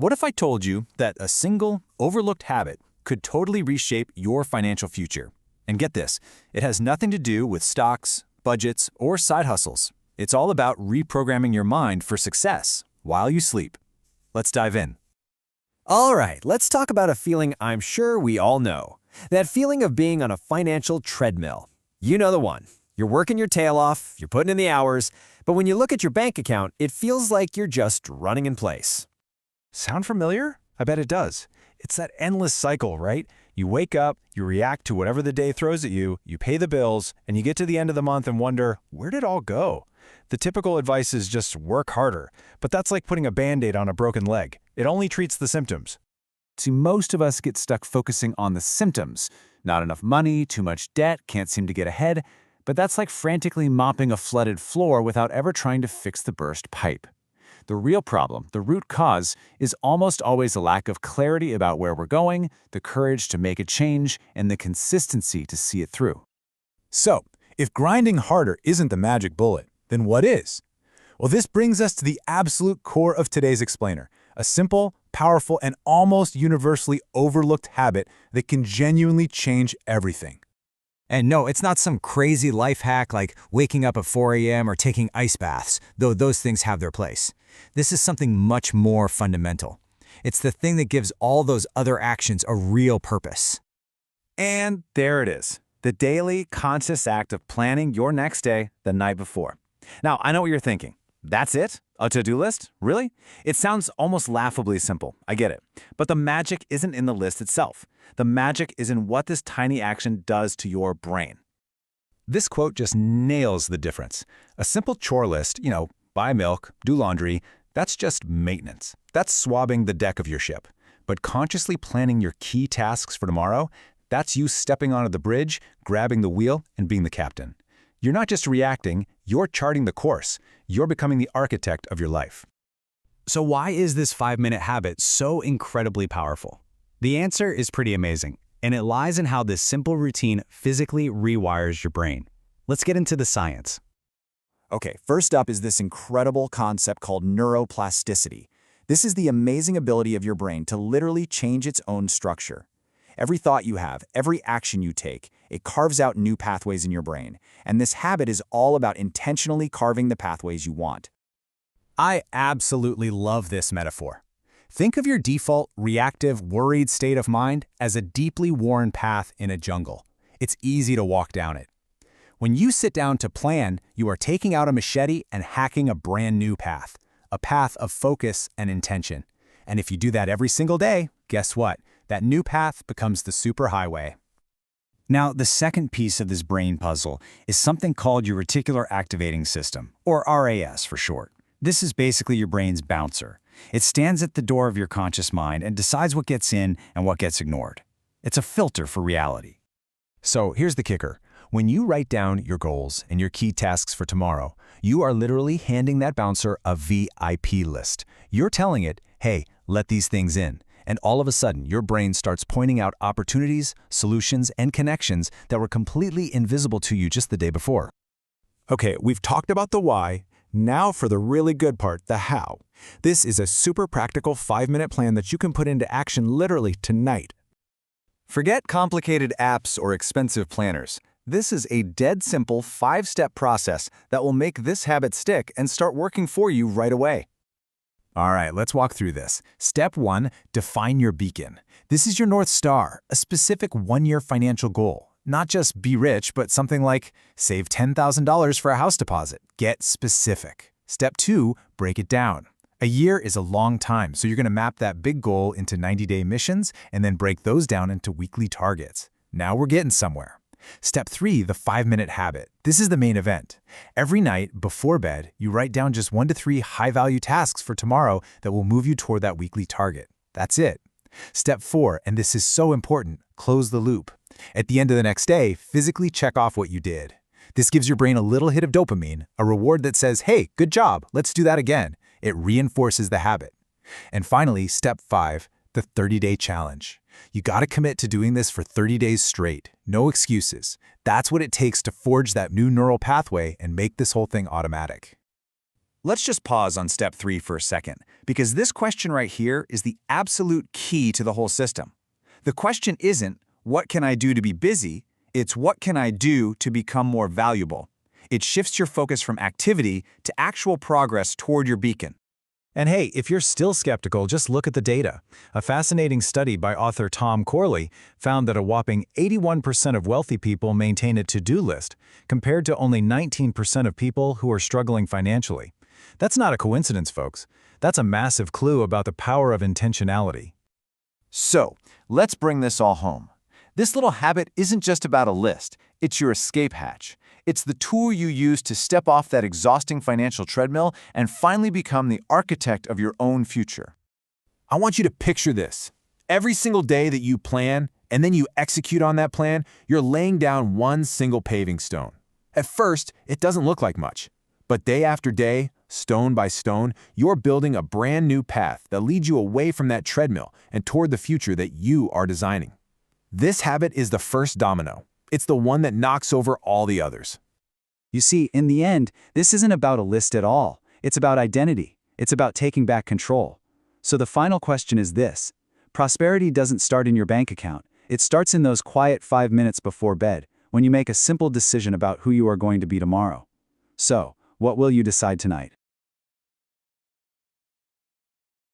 What if I told you that a single, overlooked habit could totally reshape your financial future? And get this, it has nothing to do with stocks, budgets, or side hustles. It's all about reprogramming your mind for success while you sleep. Let's dive in. All right, let's talk about a feeling I'm sure we all know. That feeling of being on a financial treadmill. You know the one. You're working your tail off, you're putting in the hours, but when you look at your bank account, it feels like you're just running in place. Sound familiar? I bet it does. It's that endless cycle, right? You wake up, you react to whatever the day throws at you, you pay the bills, and you get to the end of the month and wonder, where did it all go? The typical advice is just work harder, but that's like putting a Band-Aid on a broken leg. It only treats the symptoms. See, most of us get stuck focusing on the symptoms. Not enough money, too much debt, can't seem to get ahead, but that's like frantically mopping a flooded floor without ever trying to fix the burst pipe. The real problem, the root cause, is almost always a lack of clarity about where we're going, the courage to make a change, and the consistency to see it through. So, if grinding harder isn't the magic bullet, then what is? Well, this brings us to the absolute core of today's explainer, a simple, powerful, and almost universally overlooked habit that can genuinely change everything. And no, it's not some crazy life hack like waking up at 4 a.m. or taking ice baths, though those things have their place. This is something much more fundamental. It's the thing that gives all those other actions a real purpose. And there it is, the daily, conscious act of planning your next day the night before. Now, I know what you're thinking. That's it? A to-do list? Really? It sounds almost laughably simple. I get it. But the magic isn't in the list itself. The magic is in what this tiny action does to your brain. This quote just nails the difference. A simple chore list, buy milk, do laundry, that's just maintenance. That's swabbing the deck of your ship. But consciously planning your key tasks for tomorrow, that's you stepping onto the bridge, grabbing the wheel, and being the captain. You're not just reacting, you're charting the course. You're becoming the architect of your life. So why is this 5-minute habit so incredibly powerful? The answer is pretty amazing, and it lies in how this simple routine physically rewires your brain. Let's get into the science. Okay, first up is this incredible concept called neuroplasticity. This is the amazing ability of your brain to literally change its own structure. Every thought you have, every action you take, it carves out new pathways in your brain, and this habit is all about intentionally carving the pathways you want. I absolutely love this metaphor. Think of your default, reactive, worried state of mind as a deeply worn path in a jungle. It's easy to walk down it. When you sit down to plan, you are taking out a machete and hacking a brand new path, a path of focus and intention. And if you do that every single day, guess what? That new path becomes the superhighway. Now, the second piece of this brain puzzle is something called your reticular activating system, or RAS for short. This is basically your brain's bouncer. It stands at the door of your conscious mind and decides what gets in and what gets ignored. It's a filter for reality. So here's the kicker. When you write down your goals and your key tasks for tomorrow, you are literally handing that bouncer a VIP list. You're telling it, hey, let these things in. And all of a sudden, your brain starts pointing out opportunities, solutions, and connections that were completely invisible to you just the day before. Okay, we've talked about the why. Now for the really good part, the how. This is a super practical 5-minute plan that you can put into action literally tonight. Forget complicated apps or expensive planners. This is a dead simple 5-step process that will make this habit stick and start working for you right away. All right, let's walk through this. Step 1, define your beacon. This is your North Star, a specific 1-year financial goal. Not just be rich, but something like save $10,000 for a house deposit. Get specific. Step 2, break it down. A year is a long time, so you're going to map that big goal into 90-day missions and then break those down into weekly targets. Now we're getting somewhere. Step 3, the 5-minute habit. This is the main event. Every night, before bed, you write down just 1 to 3 high-value tasks for tomorrow that will move you toward that weekly target. That's it. Step 4, and this is so important, close the loop. At the end of the next day, physically check off what you did. This gives your brain a little hit of dopamine, a reward that says, hey, good job, let's do that again. It reinforces the habit. And finally, step 5, the 30-day challenge. You got to commit to doing this for 30 days straight. No excuses. That's what it takes to forge that new neural pathway and make this whole thing automatic. Let's just pause on step 3 for a second, because this question right here is the absolute key to the whole system. The question isn't, what can I do to be busy? It's what can I do to become more valuable? It shifts your focus from activity to actual progress toward your beacon. And hey, if you're still skeptical, just look at the data. A fascinating study by author Tom Corley found that a whopping 81% of wealthy people maintain a to-do list, compared to only 19% of people who are struggling financially. That's not a coincidence, folks. That's a massive clue about the power of intentionality. So, let's bring this all home. This little habit isn't just about a list, it's your escape hatch. It's the tool you use to step off that exhausting financial treadmill and finally become the architect of your own future. I want you to picture this. Every single day that you plan, and then you execute on that plan, you're laying down one single paving stone. At first, it doesn't look like much. But day after day, stone by stone, you're building a brand new path that leads you away from that treadmill and toward the future that you are designing. This habit is the first domino. It's the one that knocks over all the others. You see, in the end, this isn't about a list at all. It's about identity. It's about taking back control. So the final question is this. Prosperity doesn't start in your bank account. It starts in those quiet 5 minutes before bed, when you make a simple decision about who you are going to be tomorrow. So, what will you decide tonight?